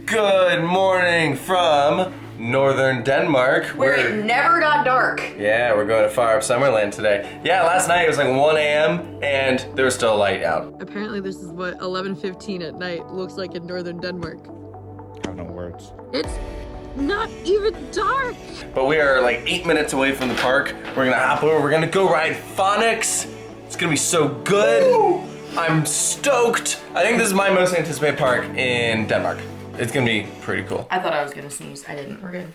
Good morning from northern Denmark. Where it never got dark. Yeah, we're going to Fårup Sommerland today. Yeah, last night it was like 1 a.m. and there was still light out. Apparently this is what 11:15 at night looks like in northern Denmark. I have no words. It's not even dark. But we are like 8 minutes away from the park. We're gonna hop over, we're gonna go ride Fønix. It's gonna be so good. Woo! I'm stoked. I think this is my most anticipated park in Denmark. It's gonna be pretty cool. I thought I was gonna sneeze. I didn't. We're good.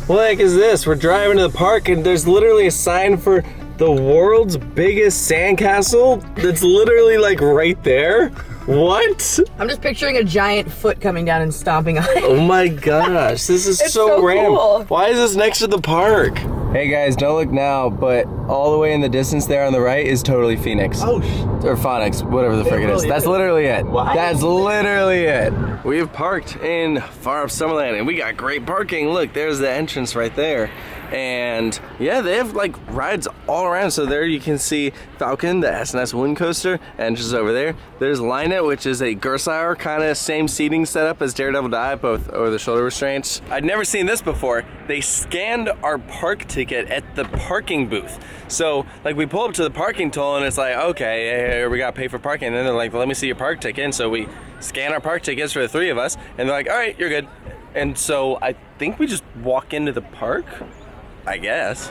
What the heck is this? We're driving to the park and there's literally a sign for the world's biggest sandcastle that's literally like right there. What? I'm just picturing a giant foot coming down and stomping on it. Oh my gosh, this is so random. Cool. Why is this next to the park? Hey guys, don't look now, but all the way in the distance there on the right is totally Fønix. Oh, or Fønix, whatever the frick it is. That's literally it. What? That's literally it. We've parked in Fårup Sommerland and we got great parking. Look, there's the entrance right there. And yeah, they have like rides all around. So there you can see Falcon, the S&S wind coaster, entrance over there. There's Linet, which is a Gersauer, kind of same seating setup as Daredevil Dive, both over the shoulder restraints. I'd never seen this before. They scanned our park ticket at the parking booth. So like we pull up to the parking toll and it's like, okay, we gotta pay for parking. And then they're like, well, let me see your park ticket. And so we scan our park tickets for the three of us and they're like, all right, you're good. And so I think we just walk into the park, I guess.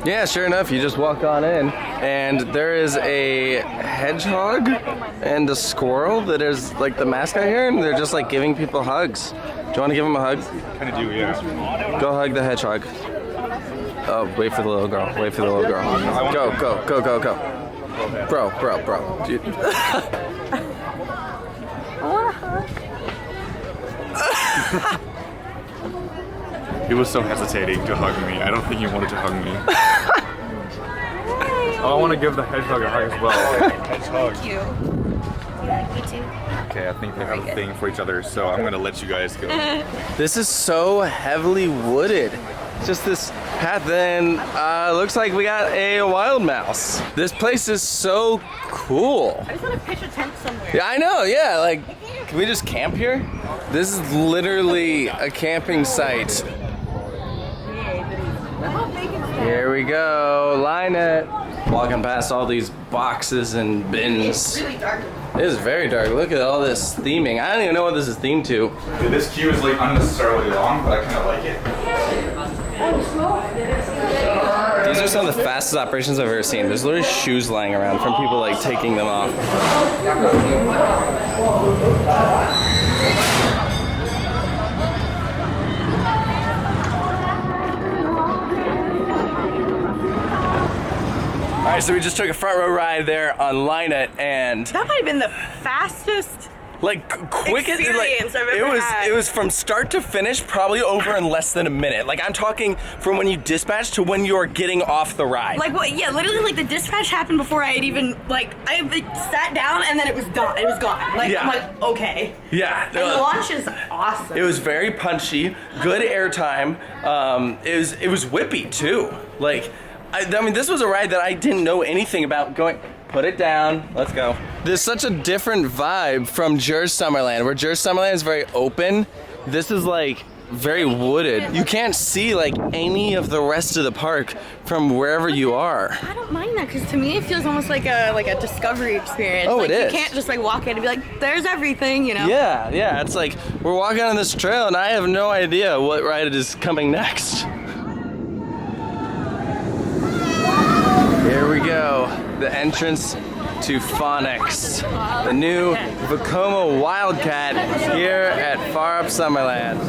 Yeah, sure enough, you just walk on in and there is a hedgehog and a squirrel that is like the mascot here and they're just like giving people hugs. Do you want to give them a hug? Kind of do, yeah. Go hug the hedgehog. Oh, wait for the little girl. Wait for the little girl. Go, go, go, go, go. Bro. Dude. I want a hug. He was so hesitating to hug me. I don't think he wanted to hug me. Oh, I want to give the hedgehog a hug as well. Hedgehog. Thank you. Me too. Okay, I think they have a thing for each other, so I'm gonna let you guys go. This is so heavily wooded. Just this path, and looks like we got a wild mouse. This place is so cool. I just want to pitch a tent somewhere. Yeah, I know, yeah, like, can we just camp here? This is literally a camping site. Here we go, line it. Walking past all these boxes and bins. It's really dark. It is very dark. Look at all this theming. I don't even know what this is themed to. Dude, this queue is like unnecessarily long, but I kind of like it. These are some of the fastest operations I've ever seen. There's literally shoes lying around from people like taking them off. All right, so we just took a front row ride there on Linet, and That might have been the fastest like quickest, experience I've ever had. It was from start to finish, probably over in less than a minute. Like I'm talking from when you dispatch to when you are getting off the ride. Like what? Yeah, literally. Like the dispatch happened before I had even I sat down and then it was done. It was gone. Like Yeah. I'm like okay. Yeah. And the launch is awesome. It was very punchy, good airtime. It was whippy too. Like, I mean, this was a ride that I didn't know anything about. Going, put it down. Let's go. There's such a different vibe from Sommerland, where Sommerland is very open. This is like very wooded. You can't see like any of the rest of the park from wherever you are. I don't mind that because to me it feels almost like a discovery experience. Oh, like, it is. You can't just like walk in and be like, there's everything, you know? Yeah. It's like we're walking on this trail and I have no idea what ride is coming next. Here we go, the entrance to Fønix, the new Vekoma Wildcat here at Fårup Sommerland.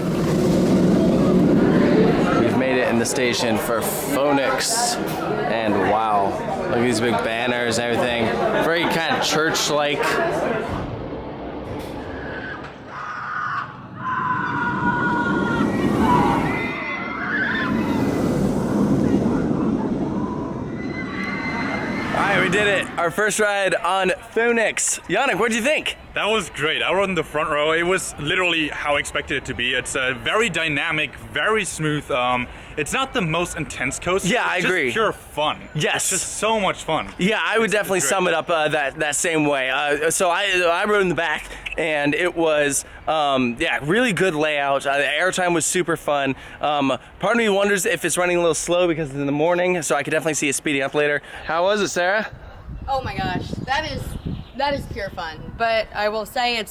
We've made it in the station for Fønix, and wow, look at these big banners and everything. Very kind of church-like. we did it. Our first ride on Fønix. Yannick, what'd you think? That was great. I rode in the front row. It was literally how I expected it to be. It's very dynamic, very smooth. It's not the most intense coaster. Yeah, I agree. It's just pure fun. Yes. It's just so much fun. Yeah, I would definitely sum it up that same way. So I rode in the back, and it was, yeah, really good layout. The airtime was super fun. Part of me wonders if it's running a little slow because it's in the morning, so I could definitely see it speeding up later. How was it, Sarah? Oh my gosh, that is pure fun. But I will say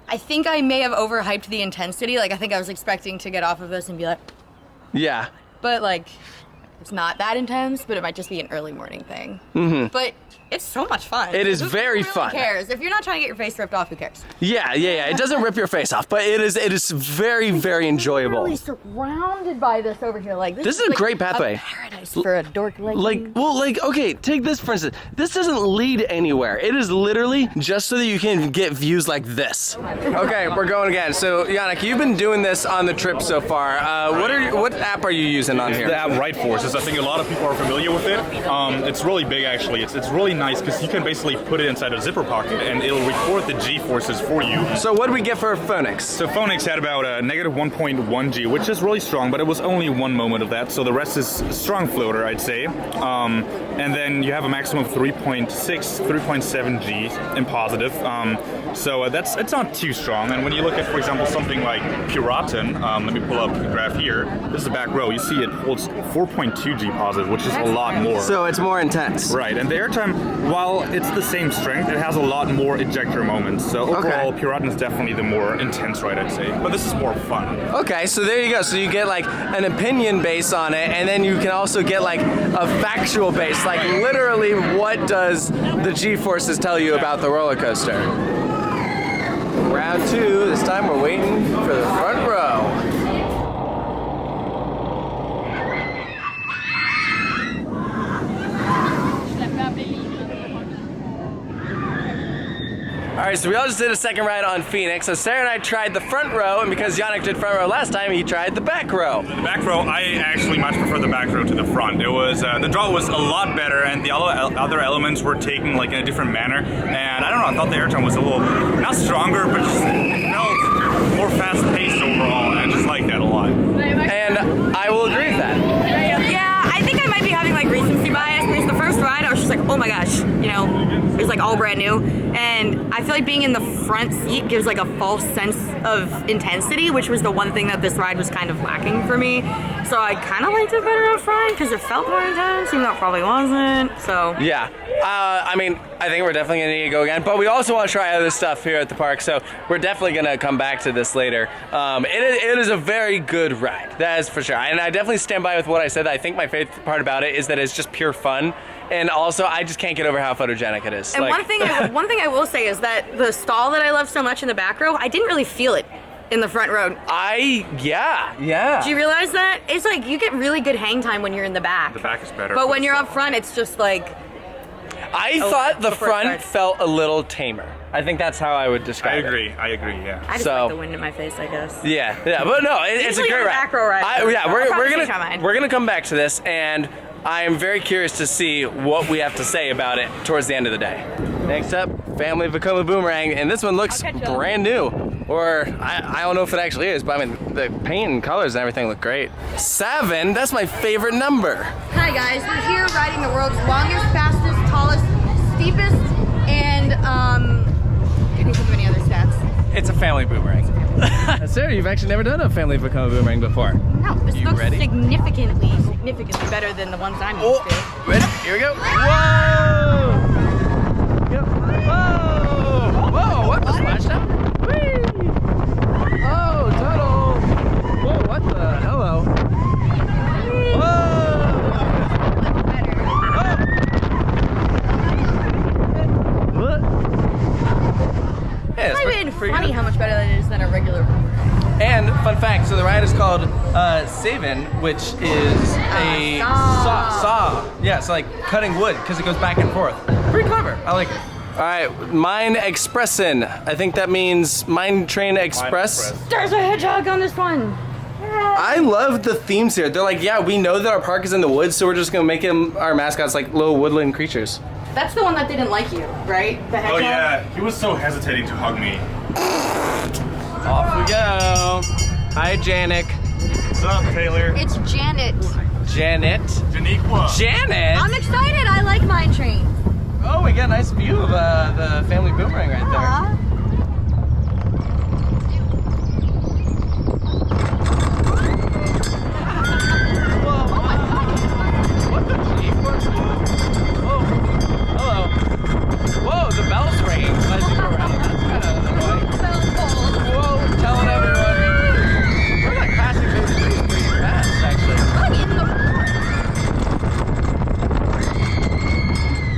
I think I may have overhyped the intensity. Like, I think I was expecting to get off of this and be like, yeah. But like, it's not that intense, but it might just be an early morning thing. But it's so much fun. It is very fun. Who cares? If you're not trying to get your face ripped off, who cares? Yeah. It doesn't rip your face off, but it is very, very enjoyable. Really surrounded by this over here. Like, this is a great pathway. A paradise for a dork like me. Okay, take this for instance. This doesn't lead anywhere. It is literally just so that you can get views like this. Okay, we're going again. So, Yannick, you've been doing this on the trip so far. What app are you using on here? The app Ride Forces. I think a lot of people are familiar with it. It's really big, actually. It's really nice because you can basically put it inside a zipper pocket and it'll record the G-forces for you. So what did we get for Fønix? So Fønix had about a negative 1.1 G, which is really strong, but it was only one moment of that, so the rest is strong floater, I'd say. And then you have a maximum of 3.6, 3.7 G in positive. So it's not too strong. And when you look at, for example, something like Piraten, let me pull up the graph here. This is the back row. You see it holds 4.2 G positive, which is a lot more. So it's more intense. Right, and the airtime, while it's the same strength, it has a lot more ejector moments. So overall, Piraten is definitely the more intense ride, I'd say. But this is more fun. Okay, so there you go. So you get like an opinion base on it, and then you can also get like a factual base, like literally what does the G-forces tell you about the roller coaster. Round 2, this time we're waiting for the front row. All right, so we all just did a second ride on Fønix. So Sarah and I tried the front row, and because Yannick did front row last time, he tried the back row. The back row, I actually much prefer the back row to the front. It was the draw was a lot better, and the other elements were taken like in a different manner. And I don't know, I thought the airtime was a little not stronger, but just felt more fast-paced overall, and I just like that a lot. And I will agree with that. Yeah, I think I might be having like recency bias because the first ride I was just like, oh my gosh, you know, it was like all brand new, and I feel like being in the front seat gives like a false sense of intensity, which was the one thing that this ride was kind of lacking for me. So I kind of liked it better up front because it felt more intense, even though it probably wasn't. So yeah, I mean, I think we're definitely gonna need to go again, but we also want to try other stuff here at the park, so we're definitely gonna come back to this later. It is a very good ride, that is for sure, and I definitely stand by with what I said. I think my favorite part about it is that it's just pure fun. And also, I just can't get over how photogenic it is. And like, one thing I will say is that the stall that I love so much in the back row, I didn't really feel it in the front row. Yeah. Do you realize that? It's like you get really good hang time when you're in the back. The back is better. But when you're up front, it's just like... I thought the front felt a little tamer. I think that's how I would describe it. I agree, yeah. I just like the wind in my face, I guess. Yeah, but no, it's a great ride. Back row ride. We're gonna come back to this, and I am very curious to see what we have to say about it towards the end of the day. Next up, Family Vekoma Boomerang, and this one looks brand new. Or, I don't know if it actually is, but I mean, the paint and colors and everything look great. 7, that's my favorite number. Hi guys, we're here riding the world's longest, fastest, tallest, steepest, and can you think of any other stats? It's a family boomerang. Sarah, you've actually never done a Family Vekoma Boomerang before. No, this looks ready? significantly better than the ones I'm used to. Ready? Here we go. Whoa! Yep. Whoa! Whoa, what? The splashdown? Whee! Oh, total! Whoa, what the? Hello. Whoa! What? Yeah, It's not even funny how much better that is than a regular boomerang. And fun fact, so the ride is called Savin, which is a saw. Yeah, so like cutting wood because it goes back and forth. Pretty clever. I like it. All right, Mine Expressin. I think that means Mine Train Express. There's a hedgehog on this one. I love the themes here. They're like, yeah, we know that our park is in the woods, so we're just gonna make them our mascots like little woodland creatures. That's the one that didn't like you, right? The hedgehog? Oh yeah, he was so hesitating to hug me. Off we go. Hi, Janik. What's up, Taylor? It's Janet. Janet. Janiqua. Janet? I'm excited. I like mine trains. Oh, we got a nice view of the family boomerang right there. Whoa, the bell's ringing as you go around. That's kind of annoying. Whoa, telling everyone. We're like passing through the trees pretty fast, actually.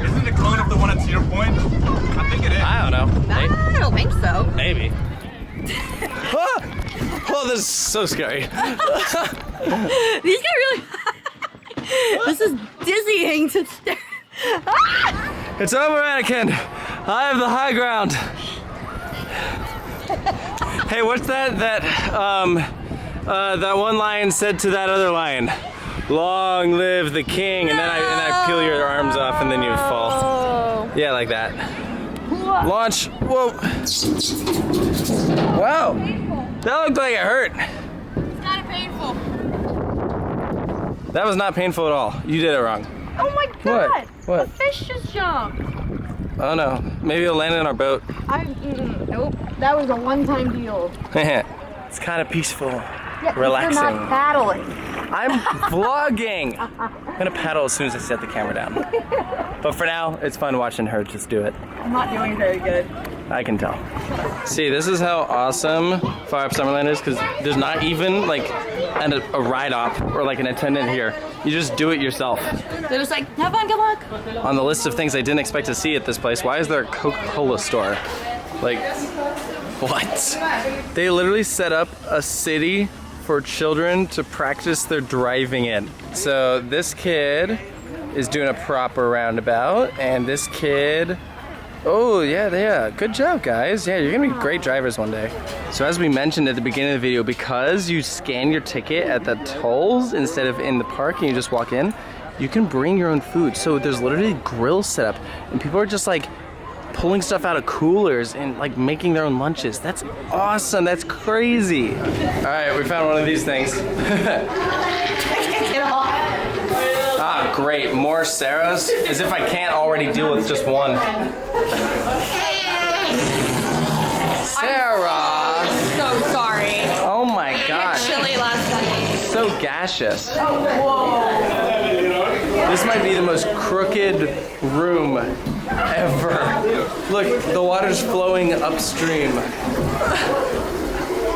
Isn't the clone of the one at Cedar Point? I think it is. I don't know. I don't think so. Maybe. Oh, this is so scary. These get really. This is dizzying to stare. It's over, Anakin. I have the high ground. Hey, what's that one lion said to that other lion? Long live the king, and then I peel your arms off, and then you fall. Yeah, like that. Launch. Whoa. Wow. That looked like it hurt. It's kind of painful. That was not painful at all. You did it wrong. Oh my god! What? A fish just jumped. Oh no. Maybe it'll land in our boat. Nope. That was a one-time deal. It's kind of peaceful. Yeah, Relaxing. You're not paddling. I'm vlogging. I'm gonna paddle as soon as I set the camera down. But for now, it's fun watching her just do it. I'm not doing very good. I can tell. See, this is how awesome Fårup Sommerland is, because there's not even like a ride-op or like an attendant here. You just do it yourself. They're just like, have fun, good luck. On the list of things I didn't expect to see at this place, why is there a Coca-Cola store? Like, what? They literally set up a city for children to practice their driving in. So this kid is doing a proper roundabout, and this kid, oh yeah, good job guys. Yeah, you're gonna be great drivers one day. So as we mentioned at the beginning of the video, because you scan your ticket at the tolls instead of in the park and you just walk in, you can bring your own food. So there's literally grills set up, and people are just like pulling stuff out of coolers and like making their own lunches. That's awesome, that's crazy. All right, we found one of these things. Ah, great, more Sarahs? As if I can't already deal with just one. Sarah! I'm so sorry. Oh my gosh. Chilly last night. So gaseous. Whoa. This might be the most crooked room ever. Look, the water's flowing upstream.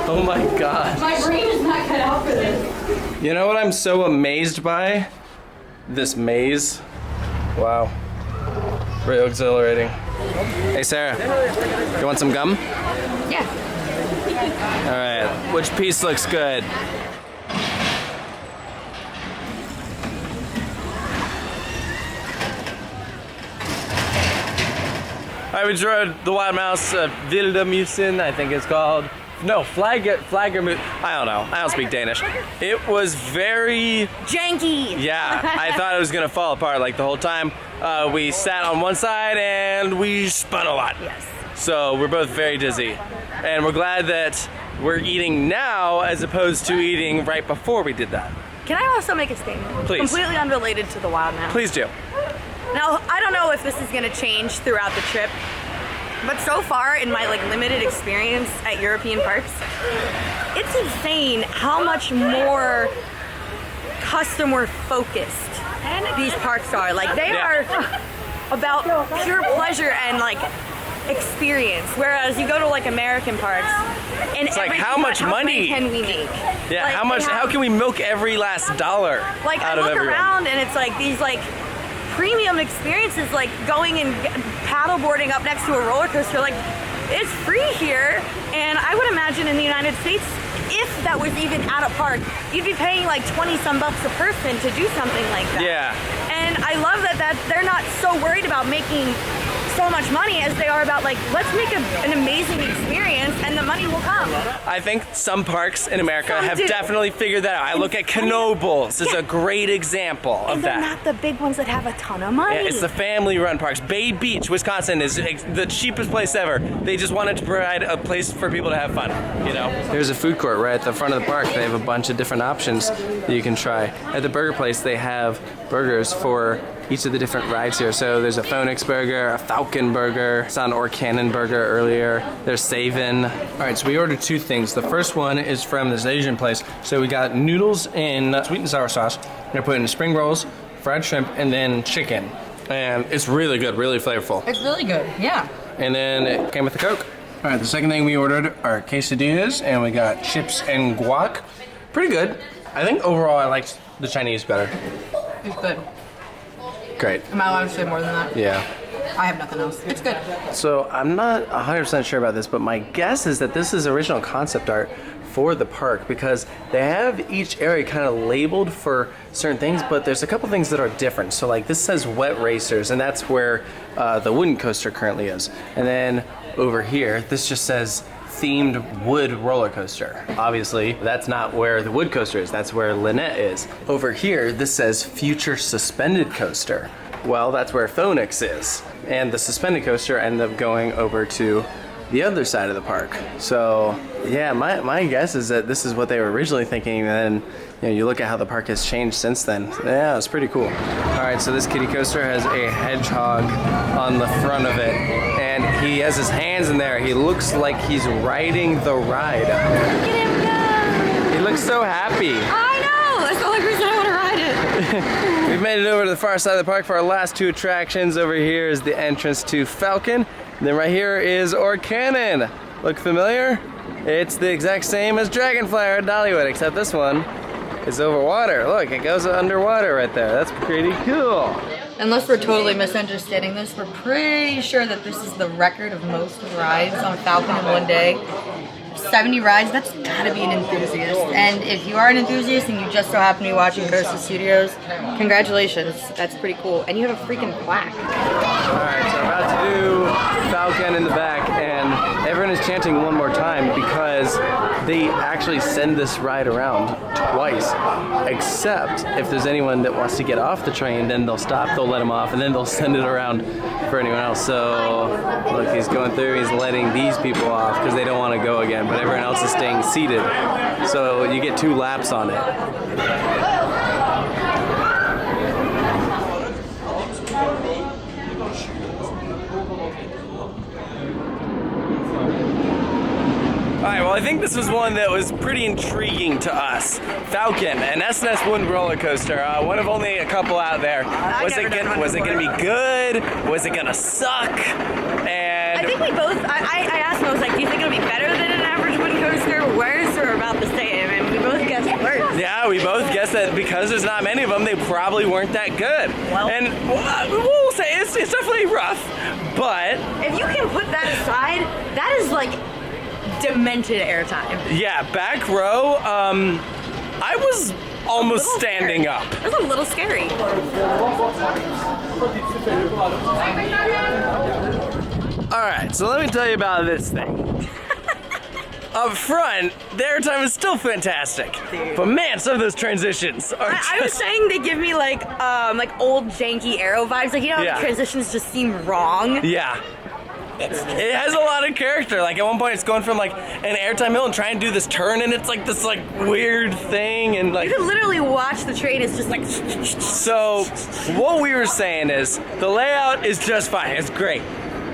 Oh my god. My brain is not cut out for this. You know what I'm so amazed by? This maze. Wow. Real exhilarating. Hey Sarah, you want some gum? Yeah. Alright, which piece looks good? Alright, we just rode the Wild Mouse Wildermusen, I think it's called. No, Flaggermoose. I don't know. I don't speak Danish. It was very janky. Yeah, I thought it was gonna fall apart like the whole time. We sat on one side and we spun a lot. Yes. So we're both very dizzy. And we're glad that we're eating now as opposed to eating right before we did that. Can I also make a statement? Please. Completely unrelated to the Wild Mouse. Please do. Now, I don't know if this is gonna change throughout the trip, but so far in my like limited experience at European parks, it's insane how much more customer focused these parks are. Like they are about pure pleasure and like experience, whereas you go to like American parks and it's like how much money can we make? Yeah, like, how can we milk every last dollar like out I of look everyone? around and it's like these like premium experiences, like going and paddleboarding up next to a roller coaster, like it's free here. And I would imagine in the United States, if that was even at a park, you'd be paying like 20 some bucks a person to do something like that. Yeah. And I love that they're not so worried about making so so much money as they are about like, let's make an amazing experience and the money will come. I think some parks in America have definitely figured that out. I look at Knoebels as a great example of that. They're not the big ones that have a ton of money. Yeah, it's the family-run parks. Bay Beach, Wisconsin is the cheapest place ever. They just wanted to provide a place for people to have fun, you know? There's a food court right at the front of the park. They have a bunch of different options that you can try. At the burger place, they have burgers for each of the different rides here. So there's a Fønix burger, a Falcon burger, I saw an Orkanen burger earlier. There's Savin. All right, so we ordered two things. The first one is from this Asian place. So we got noodles in sweet and sour sauce. They're putting in spring rolls, fried shrimp, and then chicken. And it's really good, really flavorful. It's really good, yeah. And then it came with the Coke. All right, the second thing we ordered are quesadillas, and we got chips and guac. Pretty good. I think overall I liked the Chinese better. It's good. Great. Am I allowed to say more than that? Yeah. I have nothing else. It's good. So I'm not 100% sure about this, but my guess is that this is original concept art for the park because they have each area kind of labeled for certain things, but there's a couple things that are different. So like this says wet racers, and that's where the wooden coaster currently is. And then over here, this just says themed wood roller coaster. Obviously, that's not where the wood coaster is, that's where Lynette is. Over here, this says future suspended coaster. Well, that's where Fønix is. And the suspended coaster ended up going over to the other side of the park. So yeah, my guess is that this is what they were originally thinking, and then you look at how the park has changed since then. Yeah, it's pretty cool. All right, so this kiddie coaster has a hedgehog on the front of it, and he has his hands in there. He looks like he's riding the ride. Look at him go! He looks so happy. I know! That's the only reason I want to ride it. We've made it over to the far side of the park for our last two attractions. Over here is the entrance to Falcon. And then right here is Orkanen. Look familiar? It's the exact same as Dragonfly at Dollywood, except this one is over water. Look, it goes underwater right there. That's pretty cool. Unless we're totally misunderstanding this, we're pretty sure that this is the record of most rides on Falcon in one day. 70 rides, that's gotta be an enthusiast. And if you are an enthusiast and you just so happen to be watching Coaster Studios, congratulations, that's pretty cool. And you have a freaking plaque. Alright, so I'm about to do Falcon in the back, and everyone is chanting one more time because they actually send this ride around twice. Except if there's anyone that wants to get off the train, then they'll stop, they'll let them off, and then they'll send it around for anyone else. So look, he's going through, he's letting these people off because they don't want to go again, but everyone else is staying seated. So you get 2 laps on it. Alright, well I think this was one that was pretty intriguing to us. Falcon, an SNS wooden roller coaster, one of only a couple out there. Was it gonna be good? Was it gonna suck? And I think we both, I asked him, I was like, do you think it'll be better than an average wooden coaster? Worse, or about the same? And we both guessed worse. Yeah, we both guessed that because there's not many of them, they probably weren't that good. Well, and we'll say it's definitely rough, but if you can put that aside, that is like demented airtime. Yeah, back row, I was almost standing up. It was a little scary. Alright, so let me tell you about this thing. Up front, the airtime is still fantastic. Dude. But man, some of those transitions are I was saying they give me like old janky Aero vibes. Like, you know how the transitions just seem wrong? Yeah. It has a lot of character. Like at one point it's going from like an airtime hill and trying to do this turn, and it's like this like weird thing, and like you can literally watch the train. It's just like. So what we were saying is the layout is just fine. It's great.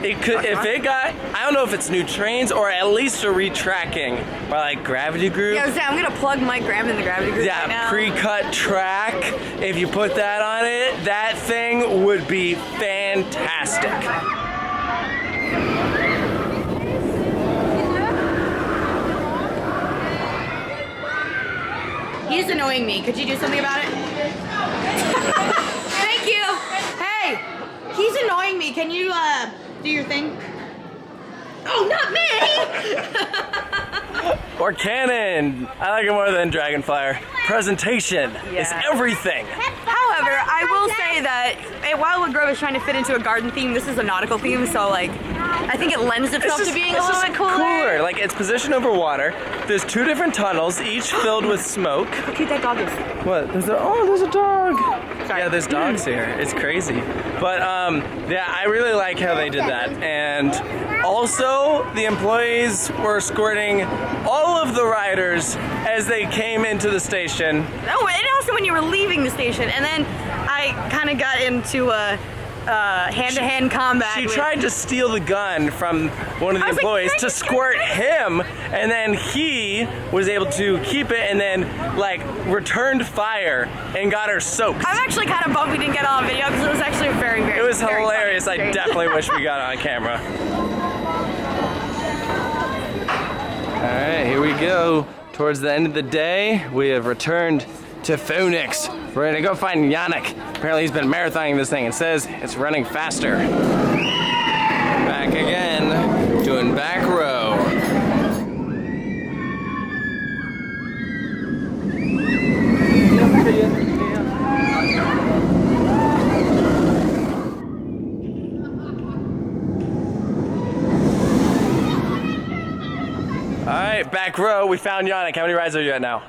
It could, if it got, I don't know if it's new trains or at least a retracking by like Gravity Group. Yeah, I'm gonna plug Mike Graham in the Gravity Group right now. Pre-cut track. If you put that on it, that thing would be fantastic. He's annoying me. Could you do something about it? Thank you. Hey, he's annoying me. Can you do your thing? Oh, not me! Or cannon. I like it more than dragonflyer. Presentation is everything. However, I will say that while Woodgrove is trying to fit into a garden theme, this is a nautical theme, so like, I think it lends itself to being a little bit cooler. Like, it's positioned over water. There's 2 different tunnels, each filled with smoke. How cute that dog is. What? There's a dog. Sorry. Yeah, there's dogs here. It's crazy. But yeah, I really like how they did that. And also, the employees were escorting all of the riders as they came into the station. Oh, and also when you were leaving the station, and then I kind of got into a hand-to-hand combat. She tried to steal the gun from one of the employees to squirt him, and then he was able to keep it and then like returned fire and got her soaked. I'm actually kind of bummed we didn't get on video because it was actually very, very It was very hilarious. I funny. definitely wish we got on camera. Alright, here we go. Towards the end of the day, we have returned to Fønix. We're gonna go find Yannick. Apparently he's been marathoning this thing. It says it's running faster. Back again, doing back row. Alright, back row, we found Yannick. How many rides are you at now?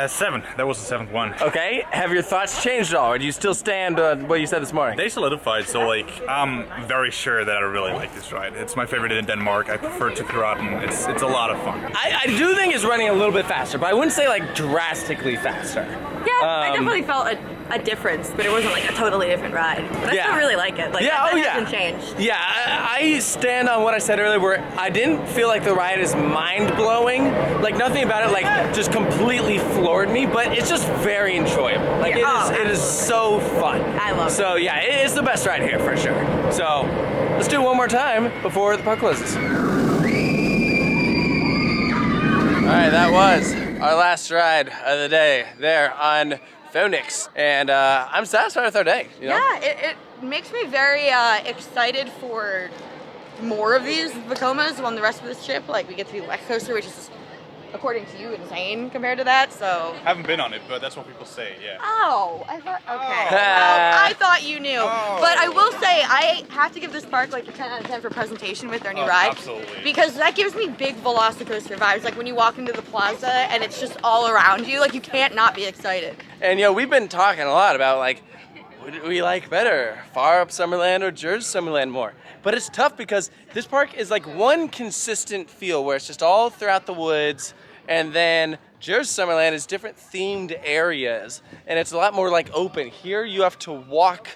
7. That was the 7th one. Okay, have your thoughts changed at all, or do you still stand on what you said this morning? They solidified, so like I'm very sure that I really like this ride. It's my favorite in Denmark. I prefer to Coaster. It's a lot of fun. I do think it's running a little bit faster, but I wouldn't say like drastically faster. Yeah, I definitely felt a difference, but it wasn't like a totally different ride. But I still really like it. Like, that hasn't changed. Yeah, I stand on what I said earlier, where I didn't feel like the ride is mind-blowing. Like, nothing about it, like, just completely floored me, but it's just very enjoyable. Like, it is so fun. I love it. So, yeah, it is the best ride here, for sure. So, let's do it one more time before the park closes. All right, that was our last ride of the day there on Fønix, and I'm satisfied with our day. You know? Yeah, it makes me very excited for more of these Vekomas on the rest of this trip. Like, we get to be West Coaster, which is, according to you, insane compared to that, so... Haven't been on it, but that's what people say, yeah. Oh, I thought, okay. Well, I thought you knew. But I will say, I have to give this park like a 10 out of 10 for presentation with their new ride. Absolutely. Because that gives me big Velocicoaster vibes. Like when you walk into the plaza and it's just all around you, like you can't not be excited. And, you know, we've been talking a lot about, like, what do we like better, Fårup Sommerland or Jersey Sommerland more? But it's tough because this park is like one consistent feel where it's just all throughout the woods, and then Jersey Sommerland is different themed areas, and it's a lot more like open. Here you have to walk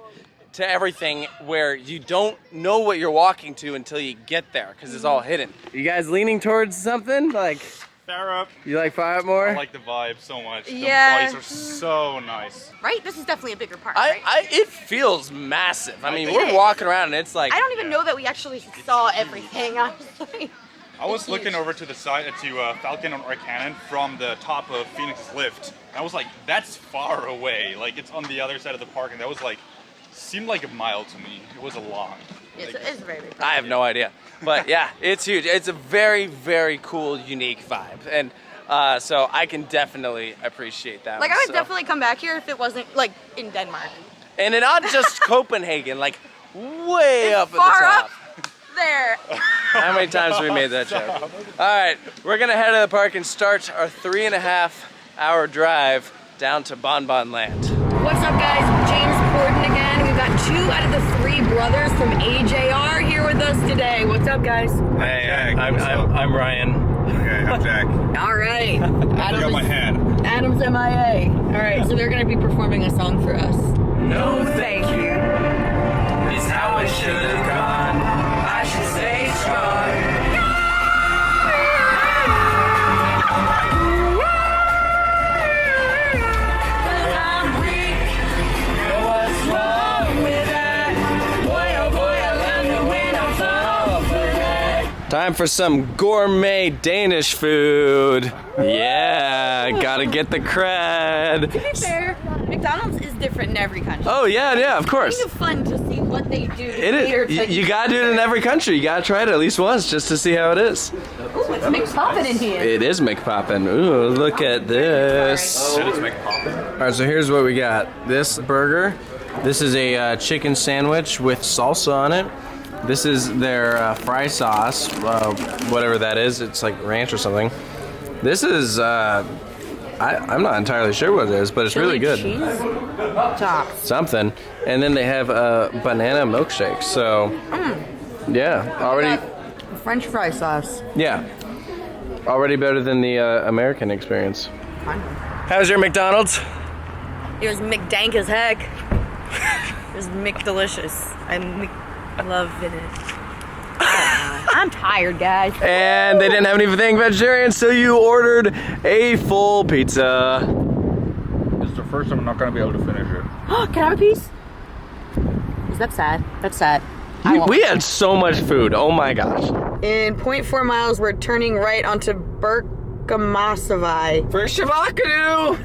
to everything where you don't know what you're walking to until you get there because it's all hidden. You guys leaning towards something? Like, Fårup. you like Fårup more? I like the vibe so much. Yeah. The boys are so nice. Right? This is definitely a bigger park, right? It feels massive. I mean, It we're is. walking around and it's like... I don't even know that we actually saw everything, honestly. I was looking over to the side to Falcon or Cannon from the top of Fønix's lift. And I was like, that's far away. Like, it's on the other side of the park, and that was like, seemed like a mile to me. It was a long. It's a very big park. I have no idea. But yeah, it's huge. It's a very, very cool, unique vibe. And so I can definitely appreciate that. Like, I would definitely come back here if it wasn't, like, in Denmark. And not just Copenhagen, like way up at the Far top. up there. How many times have we made that joke? All right, we're gonna head to the park and start our 3.5-hour drive down to Bon Bon Land. What's up, guys? James Corden again. We've got 2 out of the 3 brothers from AJR here with us today. What's up, guys? Hey, I'm Ryan. Okay, I'm Jack. All right. I got my hat. Adam's MIA. All right, so they're going to be performing a song for us. No, thank you. It's how it should have gone. I should stay strong. Time for some gourmet Danish food. Yeah, gotta get the cred. To be fair, McDonald's is different in every country. Oh yeah, of course. It's kind of fun to see what they do. It is. You gotta do it in every country. You gotta try it at least once just to see how it is. Ooh, it's McPoppin' in here. It is McPoppin'. Ooh, look at this. It's McPoppin'. All right, so here's what we got. This burger. This is a chicken sandwich with salsa on it. This is their fry sauce, whatever that is. It's like ranch or something. This is, I'm not entirely sure what it is, but it's really good. Cheese? Top. Something. And then they have a banana milkshake. So, yeah, already. French fry sauce. Yeah, already better than the American experience. How's your McDonald's? It was McDank as heck. It was McDelicious. I'm loving it. I'm tired, guys. And they didn't have anything vegetarian, so you ordered a full pizza. This is the first time I'm not going to be able to finish it. Can I have a piece? Is that sad? That's sad. We had so much food. Oh my gosh. In 0.4 miles, we're turning right onto Berkamasavai. For Shavakadu!